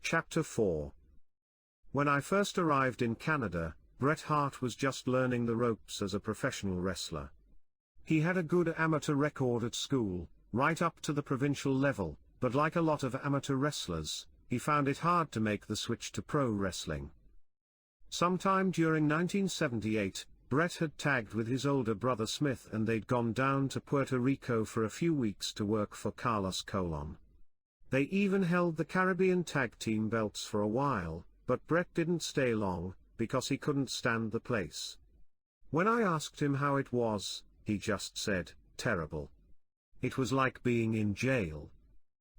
Chapter 4. When I first arrived in Canada, Bret Hart was just learning the ropes as a professional wrestler. He had a good amateur record at school, right up to the provincial level, but like a lot of amateur wrestlers, he found it hard to make the switch to pro wrestling. Sometime during 1978, Bret had tagged with his older brother Smith and they'd gone down to Puerto Rico for a few weeks to work for Carlos Colon. They even held the Caribbean tag team belts for a while, but Bret didn't stay long, because he couldn't stand the place. When I asked him how it was, he just said, "Terrible. It was like being in jail.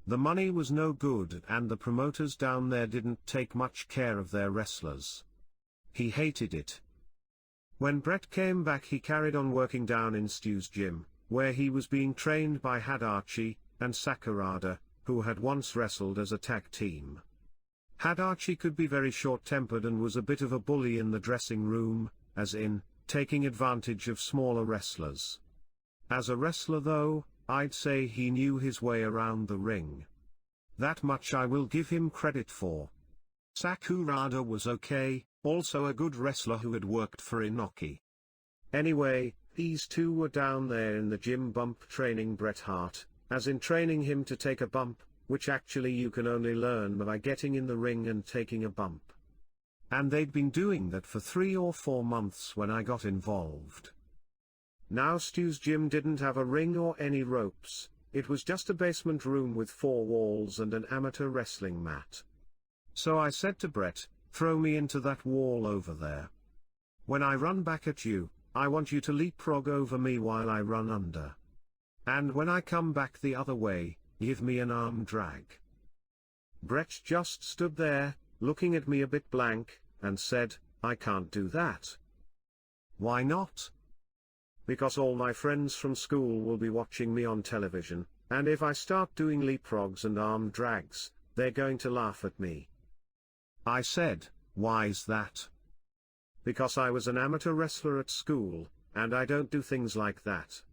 The money was no good and the promoters down there didn't take much care of their wrestlers. He hated it." When Bret came back, he carried on working down in Stu's gym, where he was being trained by Hadarchi and Sakurada, who had once wrestled as a tag team. Hadarchi could be very short-tempered and was a bit of a bully in the dressing room, as in, taking advantage of smaller wrestlers. As a wrestler though, I'd say he knew his way around the ring. That much I will give him credit for. Sakurada was okay, also a good wrestler who had worked for Inoki. Anyway, these two were down there in the gym bump training Bret Hart, as in training him to take a bump, which actually you can only learn by getting in the ring and taking a bump. And they'd been doing that for 3 or 4 months when I got involved. Now Stu's gym didn't have a ring or any ropes, it was just a basement room with 4 walls and an amateur wrestling mat. So I said to Bret, "Throw me into that wall over there. When I run back at you, I want you to leapfrog over me while I run under. And when I come back the other way, give me an arm drag." Bret just stood there, looking at me a bit blank, and said, "I can't do that." "Why not?" "Because all my friends from school will be watching me on television, and if I start doing leapfrogs and arm drags, they're going to laugh at me." I said, "Why's that?" "Because I was an amateur wrestler at school, and I don't do things like that."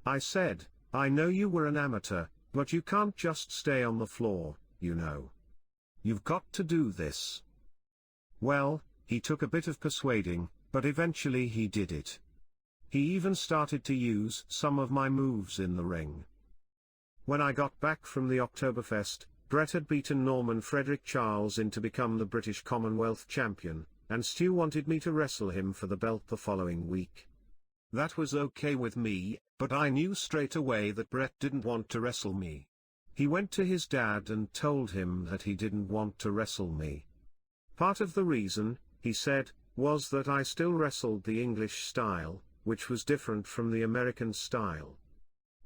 I said, "I know you were an amateur, but you can't just stay on the floor, you know. You've got to do this." Well, he took a bit of persuading, but eventually he did it. He even started to use some of my moves in the ring. When I got back from the Oktoberfest, Bret had beaten Norman Frederick Charles in to become the British Commonwealth champion, and Stu wanted me to wrestle him for the belt the following week. That was okay with me, but I knew straight away that Bret didn't want to wrestle me. He went to his dad and told him that he didn't want to wrestle me. Part of the reason, he said, was that I still wrestled the English style, which was different from the American style.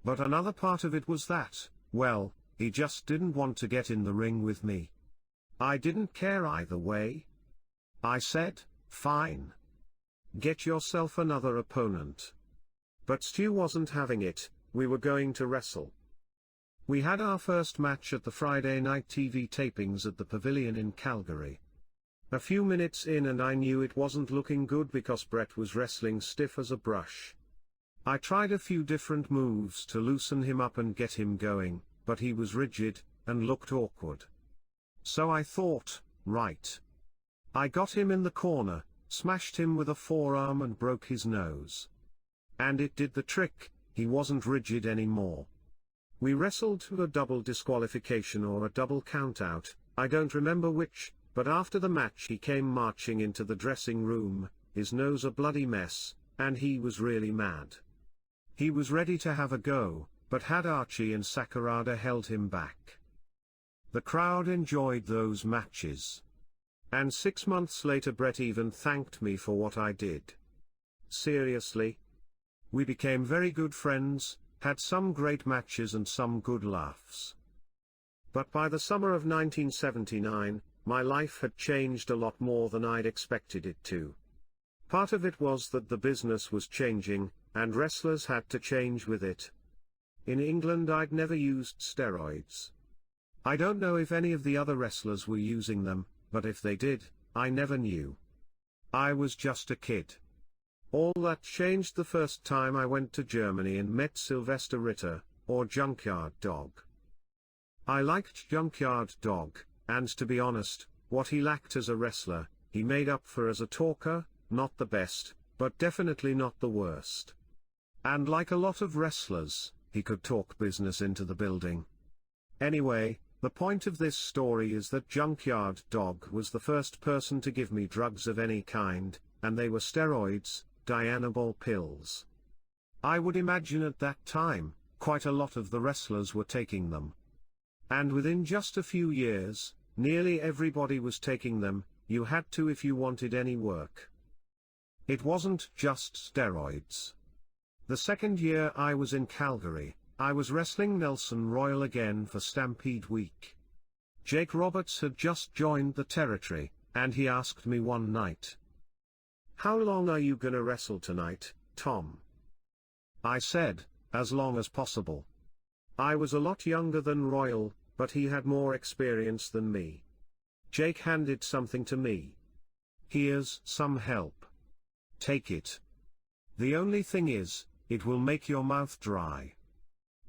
But another part of it was that, well, he just didn't want to get in the ring with me. I didn't care either way. I said, "Fine. Get yourself another opponent." But Stu wasn't having it, we were going to wrestle. We had our first match at the Friday night TV tapings at the Pavilion in Calgary. A few minutes in and I knew it wasn't looking good because Bret was wrestling stiff as a brush. I tried a few different moves to loosen him up and get him going, but he was rigid, and looked awkward. So I thought, right. I got him in the corner, smashed him with a forearm and broke his nose. And it did the trick, he wasn't rigid anymore. We wrestled to a double disqualification or a double countout, I don't remember which, but after the match he came marching into the dressing room, his nose a bloody mess, and he was really mad. He was ready to have a go, but Hadarchi and Sakurada held him back. The crowd enjoyed those matches. And 6 months later Bret even thanked me for what I did. Seriously. We became very good friends, had some great matches and some good laughs. But by the summer of 1979, my life had changed a lot more than I'd expected it to. Part of it was that the business was changing, and wrestlers had to change with it. In England I'd never used steroids. I don't know if any of the other wrestlers were using them, but if they did, I never knew. I was just a kid. All that changed the first time I went to Germany and met Sylvester Ritter, or Junkyard Dog. I liked Junkyard Dog, and to be honest, what he lacked as a wrestler, he made up for as a talker, not the best, but definitely not the worst. And like a lot of wrestlers, he could talk business into the building. Anyway, the point of this story is that Junkyard Dog was the first person to give me drugs of any kind, and they were steroids, Dianabol pills. I would imagine at that time, quite a lot of the wrestlers were taking them. And within just a few years, nearly everybody was taking them. You had to if you wanted any work. It wasn't just steroids. The second year I was in Calgary, I was wrestling Nelson Royal again for Stampede Week. Jake Roberts had just joined the territory, and he asked me one night, "How long are you gonna wrestle tonight, Tom?" I said, "As long as possible." I was a lot younger than Royal, but he had more experience than me. Jake handed something to me. "Here's some help. Take it. The only thing is, it will make your mouth dry."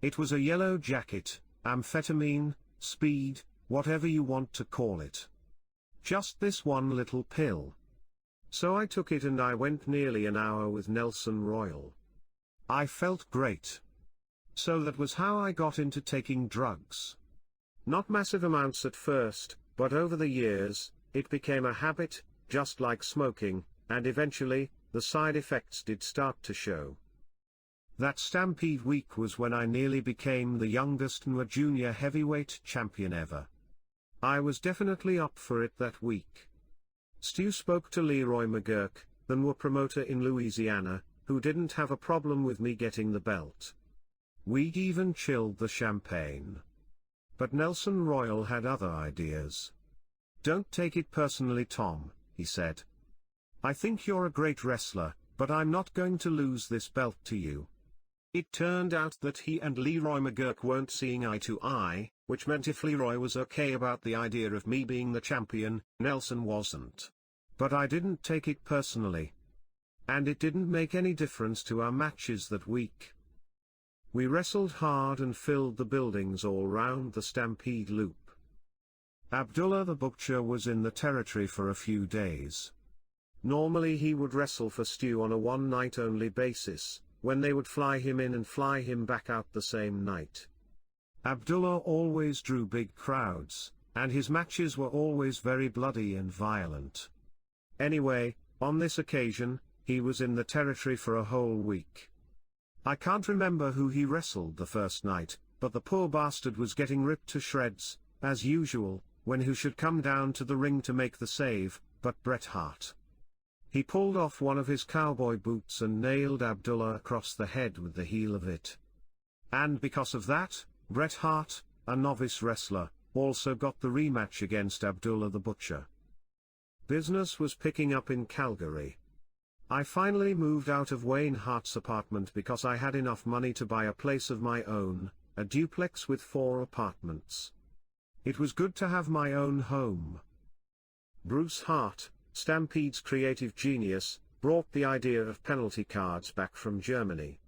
It was a yellow jacket, amphetamine, speed, whatever you want to call it. Just this one little pill. So I took it and I went nearly an hour with Nelson Royal. I felt great. So that was how I got into taking drugs. Not massive amounts at first, but over the years, it became a habit, just like smoking, and eventually, the side effects did start to show. That Stampede Week was when I nearly became the youngest NWA junior heavyweight champion ever. I was definitely up for it that week. Stu spoke to Leroy McGurk, the NWA promoter in Louisiana, who didn't have a problem with me getting the belt. We even chilled the champagne. But Nelson Royal had other ideas. "Don't take it personally, Tom," he said. "I think you're a great wrestler, but I'm not going to lose this belt to you." It turned out that he and Leroy McGurk weren't seeing eye to eye, which meant if Leroy was okay about the idea of me being the champion, Nelson wasn't. But I didn't take it personally. And it didn't make any difference to our matches that week. We wrestled hard and filled the buildings all round the Stampede Loop. Abdullah the Butcher was in the territory for a few days. Normally he would wrestle for Stu on a one-night-only basis, when they would fly him in and fly him back out the same night. Abdullah always drew big crowds, and his matches were always very bloody and violent. Anyway, on this occasion, he was in the territory for a whole week. I can't remember who he wrestled the first night, but the poor bastard was getting ripped to shreds, as usual, when who should come down to the ring to make the save, but Bret Hart. He pulled off one of his cowboy boots and nailed Abdullah across the head with the heel of it. And because of that, Bret Hart, a novice wrestler, also got the rematch against Abdullah the Butcher. Business was picking up in Calgary. I finally moved out of Wayne Hart's apartment because I had enough money to buy a place of my own, a duplex with 4 apartments. It was good to have my own home. Bruce Hart, Stampede's creative genius, brought the idea of penalty cards back from Germany.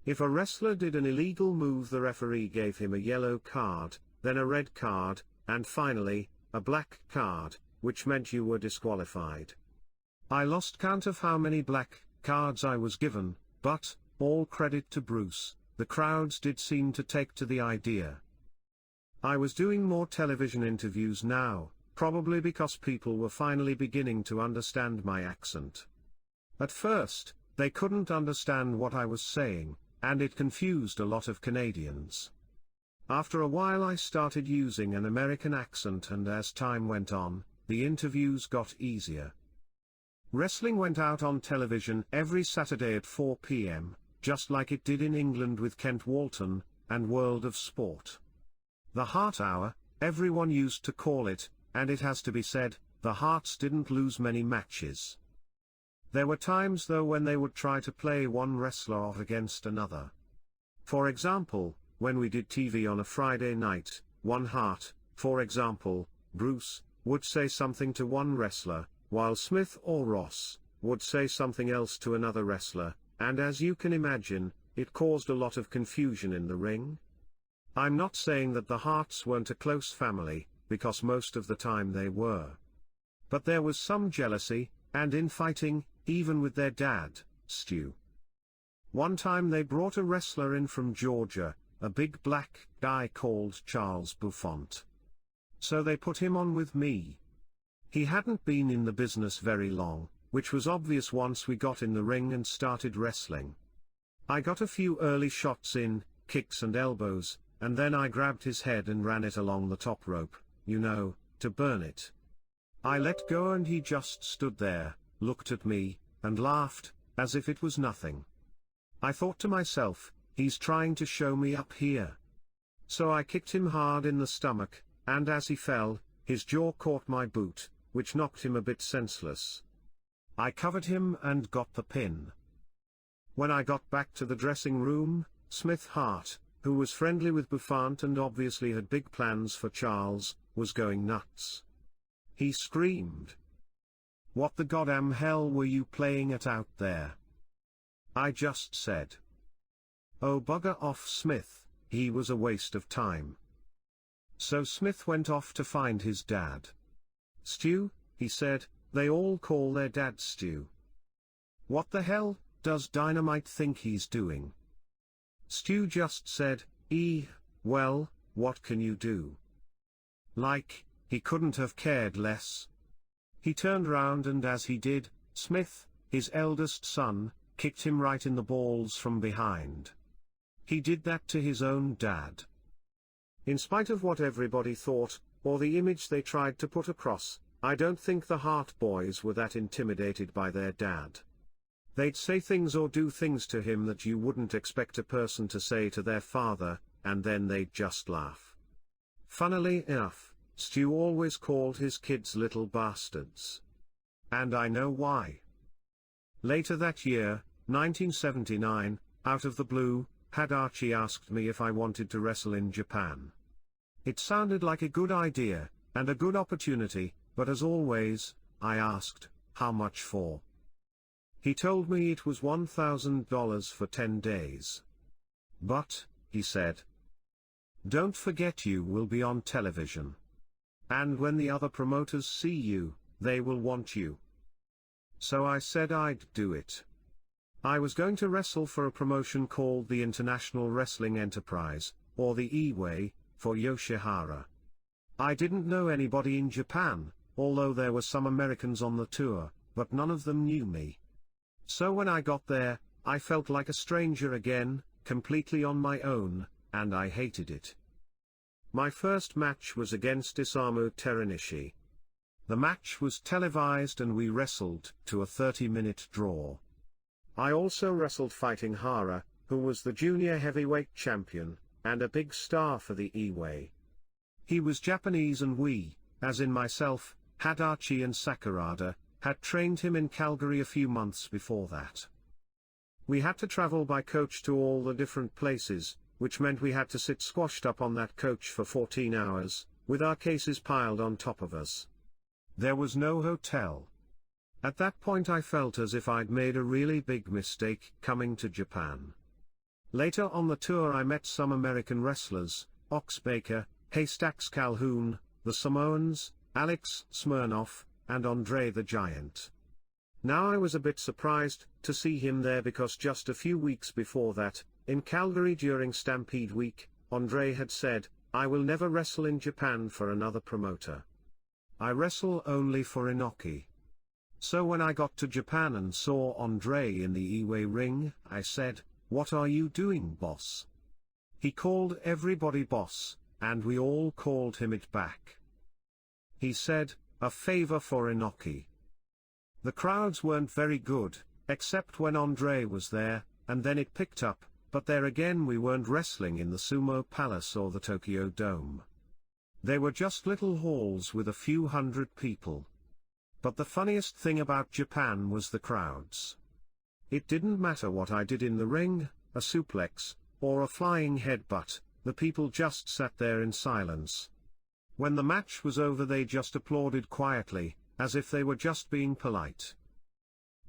If a wrestler did an illegal move, the referee gave him a yellow card, then a red card, and finally, a black card, which meant you were disqualified. I lost count of how many black cards I was given, but, all credit to Bruce, the crowds did seem to take to the idea. I was doing more television interviews now, probably because people were finally beginning to understand my accent. At first, they couldn't understand what I was saying, and it confused a lot of Canadians. After a while I started using an American accent, and as time went on, the interviews got easier. Wrestling went out on television every Saturday at 4 p.m., just like it did in England with Kent Walton, and World of Sport. The Hart Hour, everyone used to call it, and it has to be said, the Harts didn't lose many matches. There were times though when they would try to play one wrestler off against another. For example, when we did TV on a Friday night, one Hart, for example, Bruce, would say something to one wrestler, while Smith or Ross would say something else to another wrestler, and as you can imagine, it caused a lot of confusion in the ring. I'm not saying that the Harts weren't a close family, because most of the time they were. But there was some jealousy, and infighting, even with their dad, Stu. One time they brought a wrestler in from Georgia, a big black guy called Charles Buffont. So they put him on with me. He hadn't been in the business very long, which was obvious once we got in the ring and started wrestling. I got a few early shots in, kicks and elbows, and then I grabbed his head and ran it along the top rope, to burn it. I let go and he just stood there, looked at me, and laughed, as if it was nothing. I thought to myself, he's trying to show me up here. So I kicked him hard in the stomach, and as he fell, his jaw caught my boot, which knocked him a bit senseless. I covered him and got the pin. When I got back to the dressing room, Smith Hart, who was friendly with Buffont and obviously had big plans for Charles, was going nuts. He screamed, "What the goddamn hell were you playing at out there?" I just said, "Oh, bugger off, Smith, he was a waste of time." So Smith went off to find his dad. "Stu," he said, "they all call their dad Stu. What the hell does Dynamite think he's doing?" Stu just said, well, what can you do?" Like, he couldn't have cared less. He turned round and as he did, Smith, his eldest son, kicked him right in the balls from behind. He did that to his own dad. In spite of what everybody thought, or the image they tried to put across, I don't think the Hart boys were that intimidated by their dad. They'd say things or do things to him that you wouldn't expect a person to say to their father, and then they'd just laugh. Funnily enough, Stu always called his kids little bastards. And I know why. Later that year, 1979, out of the blue, Archie asked me if I wanted to wrestle in Japan. It sounded like a good idea, and a good opportunity, but as always, I asked, how much for? He told me it was $1,000 for 10 days. But, he said, don't forget you will be on television. And when the other promoters see you, they will want you. So I said I'd do it. I was going to wrestle for a promotion called the International Wrestling Enterprise, or the E-Way, for Yoshihara. I didn't know anybody in Japan, although there were some Americans on the tour, but none of them knew me. So when I got there, I felt like a stranger again, completely on my own, and I hated it. My first match was against Isamu Teranishi. The match was televised and we wrestled to a 30-minute draw. I also wrestled fighting Hara, who was the junior heavyweight champion, and a big star for the E-Way. He was Japanese and we, as in myself, Archie and Sakurada, had trained him in Calgary a few months before that. We had to travel by coach to all the different places, which meant we had to sit squashed up on that coach for 14 hours, with our cases piled on top of us. There was no hotel. At that point I felt as if I'd made a really big mistake coming to Japan. Later on the tour I met some American wrestlers, Ox Baker, Haystacks Calhoun, the Samoans, Alex Smirnoff, and Andre the Giant. Now I was a bit surprised to see him there because just a few weeks before that, in Calgary during Stampede Week, Andre had said, I will never wrestle in Japan for another promoter. I wrestle only for Inoki. So when I got to Japan and saw Andre in the E-Way ring, I said, what are you doing, boss? He called everybody boss, and we all called him it back. He said, a favor for Inoki. The crowds weren't very good, except when Andre was there, and then it picked up, but there again we weren't wrestling in the Sumo Palace or the Tokyo Dome. They were just little halls with a few hundred people. But the funniest thing about Japan was the crowds. It didn't matter what I did in the ring, a suplex, or a flying headbutt, the people just sat there in silence. When the match was over they just applauded quietly, as if they were just being polite.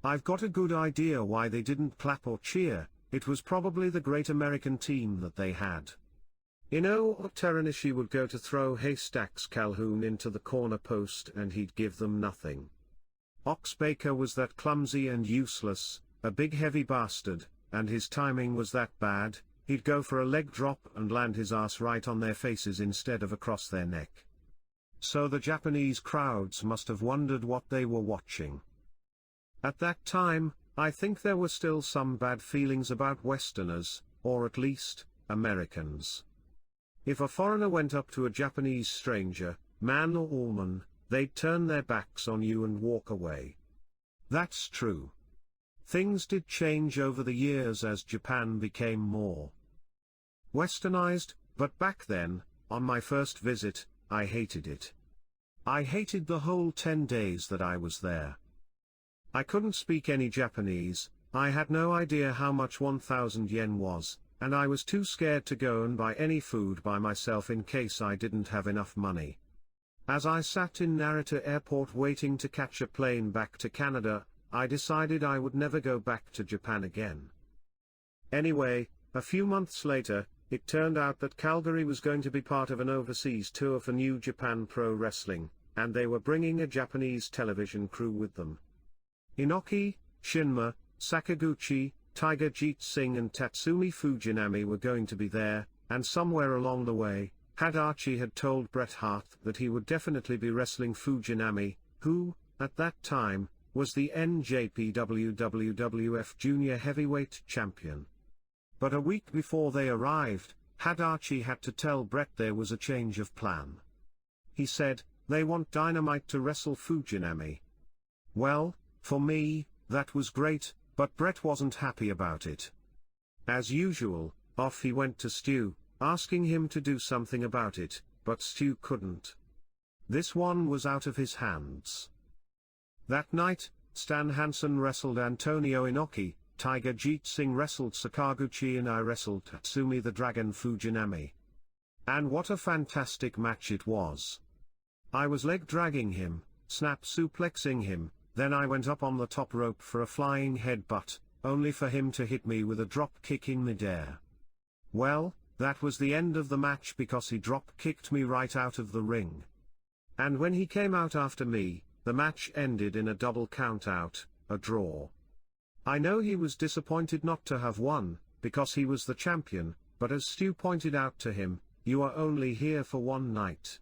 I've got a good idea why they didn't clap or cheer, it was probably the great American team that they had. Teranishi would go to throw Haystacks Calhoun into the corner post and he'd give them nothing. Ox Baker was that clumsy and useless, a big heavy bastard, and his timing was that bad, he'd go for a leg drop and land his ass right on their faces instead of across their neck. So the Japanese crowds must have wondered what they were watching. At that time, I think there were still some bad feelings about Westerners, or at least, Americans. If a foreigner went up to a Japanese stranger, man or woman, they'd turn their backs on you and walk away. That's true. Things did change over the years as Japan became more westernized, but back then, on my first visit, I hated it. I hated the whole 10 days that I was there. I couldn't speak any Japanese, I had no idea how much 1,000 yen was, and I was too scared to go and buy any food by myself in case I didn't have enough money. As I sat in Narita Airport waiting to catch a plane back to Canada, I decided I would never go back to Japan again. Anyway, a few months later, it turned out that Calgary was going to be part of an overseas tour for New Japan Pro Wrestling, and they were bringing a Japanese television crew with them. Inoki, Shinma, Sakaguchi, Tiger Jeet Singh and Tatsumi Fujinami were going to be there, and somewhere along the way, Hadarchi had told Bret Hart that he would definitely be wrestling Fujinami, who, at that time, was the NJPW WWF Junior Heavyweight Champion. But a week before they arrived, Hadarchi had to tell Bret there was a change of plan. He said, "They want Dynamite to wrestle Fujinami." Well, for me, that was great, but Bret wasn't happy about it. As usual, off he went to Stu, asking him to do something about it, but Stu couldn't. This one was out of his hands. That night, Stan Hansen wrestled Antonio Inoki, Tiger Jeet Singh wrestled Sakaguchi and I wrestled Tatsumi the Dragon Fujinami. And what a fantastic match it was. I was leg dragging him, snap suplexing him, then I went up on the top rope for a flying headbutt, only for him to hit me with a drop kick in midair. Well, that was the end of the match because he drop kicked me right out of the ring. And when he came out after me, the match ended in a double count out, a draw. I know he was disappointed not to have won, because he was the champion, but as Stu pointed out to him, you are only here for one night.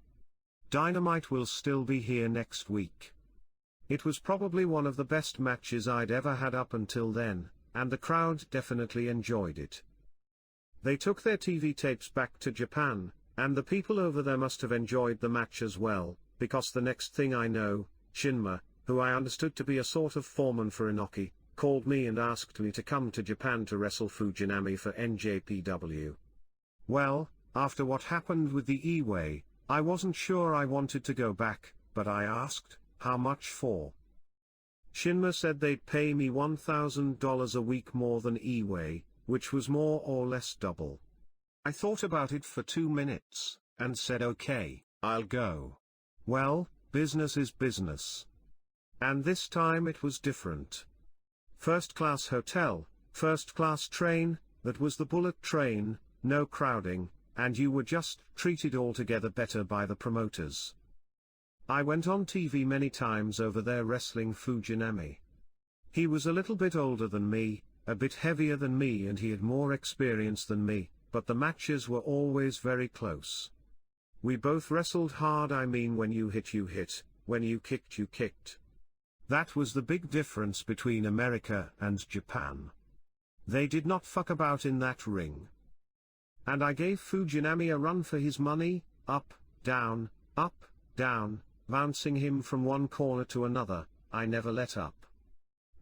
Dynamite will still be here next week. It was probably one of the best matches I'd ever had up until then, and the crowd definitely enjoyed it. They took their TV tapes back to Japan, and the people over there must have enjoyed the match as well, because the next thing I know, Shinma, who I understood to be a sort of foreman for Inoki, called me and asked me to come to Japan to wrestle Fujinami for NJPW. Well, after what happened with the E-Way, I wasn't sure I wanted to go back, but I asked, how much for? Shinma said they'd pay me $1,000 a week more than E-Way, which was more or less double. I thought about it for 2 minutes, and said okay, I'll go. Well, business is business. And this time it was different. First-class hotel, first-class train, that was the bullet train, no crowding, and you were just treated altogether better by the promoters. I went on TV many times over there wrestling Fujinami. He was a little bit older than me, a bit heavier than me and he had more experience than me, but the matches were always very close. We both wrestled hard, I mean when you hit, when you kicked. That was the big difference between America and Japan. They did not fuck about in that ring. And I gave Fujinami a run for his money, up, down, bouncing him from one corner to another, I never let up.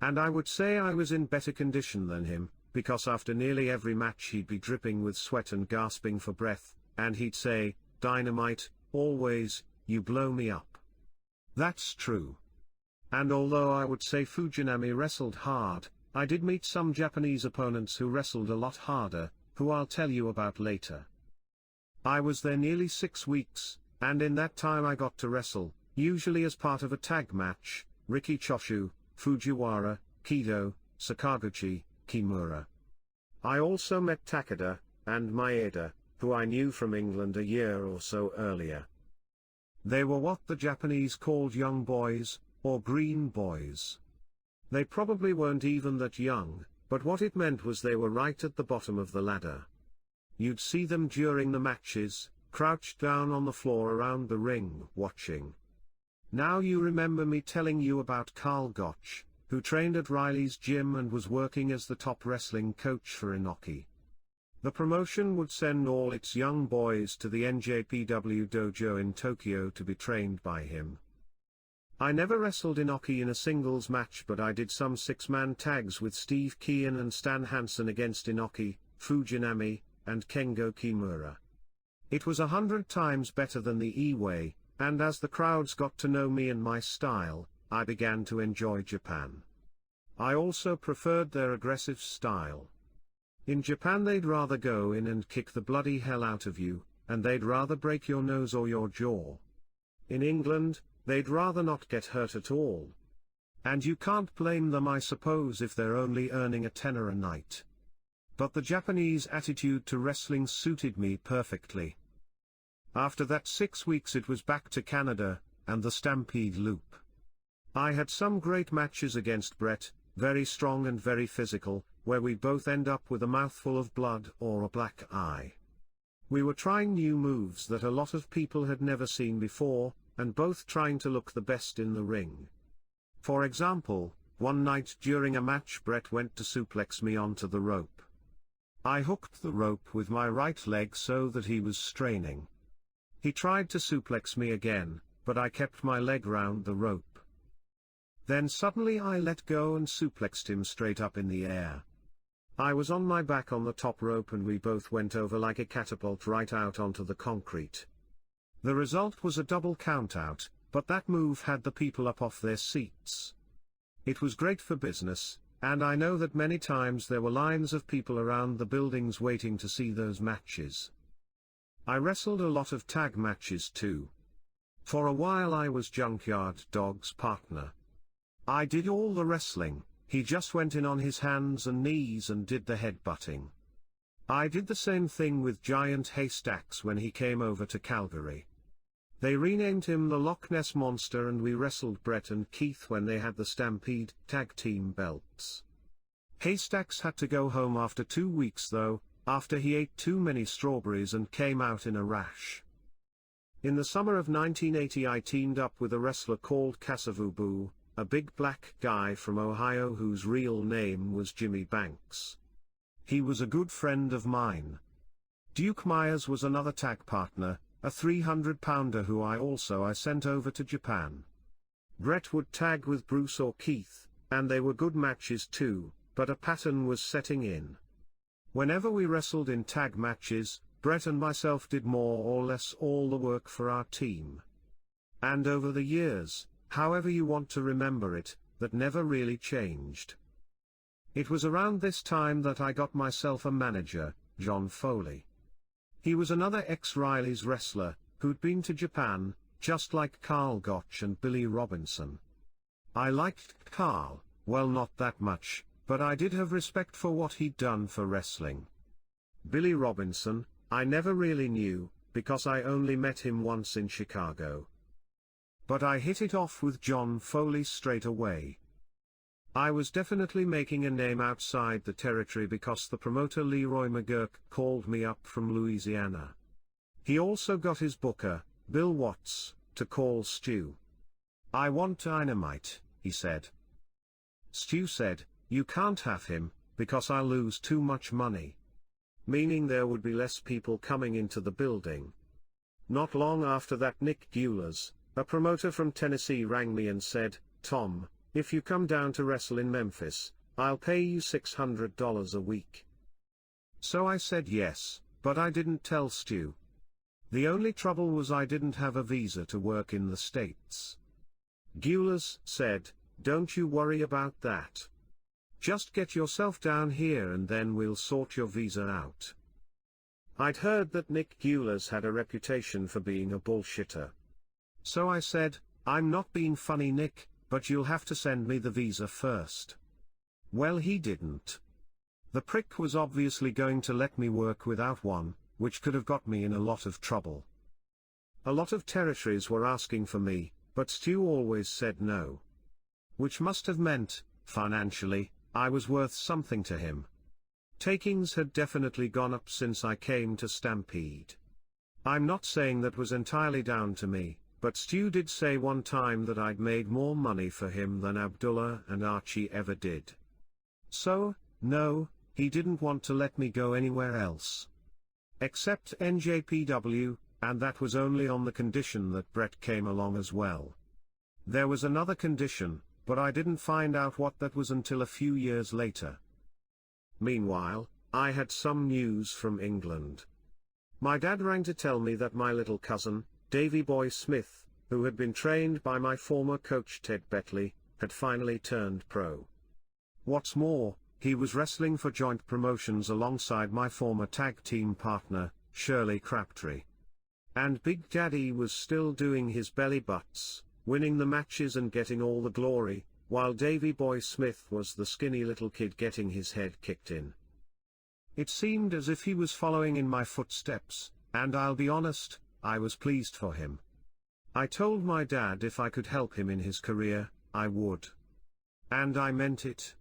And I would say I was in better condition than him, because after nearly every match he'd be dripping with sweat and gasping for breath, and he'd say, "Dynamite, always, you blow me up." That's true. And although I would say Fujinami wrestled hard, I did meet some Japanese opponents who wrestled a lot harder, who I'll tell you about later. I was there nearly 6 weeks, and in that time I got to wrestle, usually as part of a tag match, Riki Choshu, Fujiwara, Kido, Sakaguchi, Kimura. I also met Takada, and Maeda, who I knew from England a year or so earlier. They were what the Japanese called young boys, or green boys. They probably weren't even that young, but what it meant was they were right at the bottom of the ladder. You'd see them during the matches, crouched down on the floor around the ring, watching. Now you remember me telling you about Carl Gotch, who trained at Riley's gym and was working as the top wrestling coach for Inoki. The promotion would send all its young boys to the NJPW dojo in Tokyo to be trained by him. I never wrestled Inoki in a singles match, but I did some six-man tags with Steve Kean and Stan Hansen against Inoki, Fujinami, and Kengo Kimura. It was 100 times better than the E-way, and as the crowds got to know me and my style, I began to enjoy Japan. I also preferred their aggressive style. In Japan they'd rather go in and kick the bloody hell out of you, and they'd rather break your nose or your jaw. In England, they'd rather not get hurt at all. And you can't blame them, I suppose, if they're only earning a tenner a night. But the Japanese attitude to wrestling suited me perfectly. After that 6 weeks it was back to Canada, and the Stampede loop. I had some great matches against Brett, very strong and very physical, where we both end up with a mouthful of blood or a black eye. We were trying new moves that a lot of people had never seen before, and both trying to look the best in the ring. For example, one night during a match Brett went to suplex me onto the rope. I hooked the rope with my right leg so that he was straining. He tried to suplex me again, but I kept my leg round the rope. Then suddenly I let go and suplexed him straight up in the air. I was on my back on the top rope and we both went over like a catapult right out onto the concrete. The result was a double countout, but that move had the people up off their seats. It was great for business, and I know that many times there were lines of people around the buildings waiting to see those matches. I wrestled a lot of tag matches too. For a while I was Junkyard Dog's partner. I did all the wrestling, he just went in on his hands and knees and did the headbutting. I did the same thing with Giant Haystacks when he came over to Calgary. They renamed him the Loch Ness Monster, and we wrestled Brett and Keith when they had the Stampede tag team belts. Haystacks had to go home after 2 weeks though, after he ate too many strawberries and came out in a rash. In the summer of 1980 I teamed up with a wrestler called Kasavubu, a big black guy from Ohio whose real name was Jimmy Banks. He was a good friend of mine. Duke Myers was another tag partner, a 300-pounder who I sent over to Japan. Brett would tag with Bruce or Keith, and they were good matches too, but a pattern was setting in. Whenever we wrestled in tag matches, Brett and myself did more or less all the work for our team. And over the years, however you want to remember it, that never really changed. It was around this time that I got myself a manager, John Foley. He was another ex-Riley's wrestler, who'd been to Japan, just like Carl Gotch and Billy Robinson. I liked Carl, well, not that much, but I did have respect for what he'd done for wrestling. Billy Robinson, I never really knew, because I only met him once in Chicago. But I hit it off with John Foley straight away. I was definitely making a name outside the territory because the promoter Leroy McGurk called me up from Louisiana. He also got his booker, Bill Watts, to call Stu. "I want Dynamite," he said. Stu said, "You can't have him, because I'll lose too much money." Meaning there would be less people coming into the building. Not long after that Nick Gulas, a promoter from Tennessee, rang me and said, "Tom, if you come down to wrestle in Memphis, I'll pay you $600 a week." So I said yes, but I didn't tell Stu. The only trouble was I didn't have a visa to work in the States. Gulas said, "Don't you worry about that. Just get yourself down here and then we'll sort your visa out." I'd heard that Nick Gulas had a reputation for being a bullshitter. So I said, "I'm not being funny, Nick, but you'll have to send me the visa first." Well, he didn't. The prick was obviously going to let me work without one, which could have got me in a lot of trouble. A lot of territories were asking for me, but Stu always said no. Which must have meant, financially, I was worth something to him. Takings had definitely gone up since I came to Stampede. I'm not saying that was entirely down to me, but Stu did say one time that I'd made more money for him than Abdullah and Archie ever did. So, no, he didn't want to let me go anywhere else. Except NJPW, and that was only on the condition that Brett came along as well. There was another condition, but I didn't find out what that was until a few years later. Meanwhile, I had some news from England. My dad rang to tell me that my little cousin, Davy Boy Smith, who had been trained by my former coach Ted Betley, had finally turned pro. What's more, he was wrestling for joint promotions alongside my former tag team partner, Shirley Crabtree. And Big Daddy was still doing his belly butts, winning the matches and getting all the glory, while Davy Boy Smith was the skinny little kid getting his head kicked in. It seemed as if he was following in my footsteps, and I'll be honest, I was pleased for him. I told my dad if I could help him in his career, I would. And I meant it.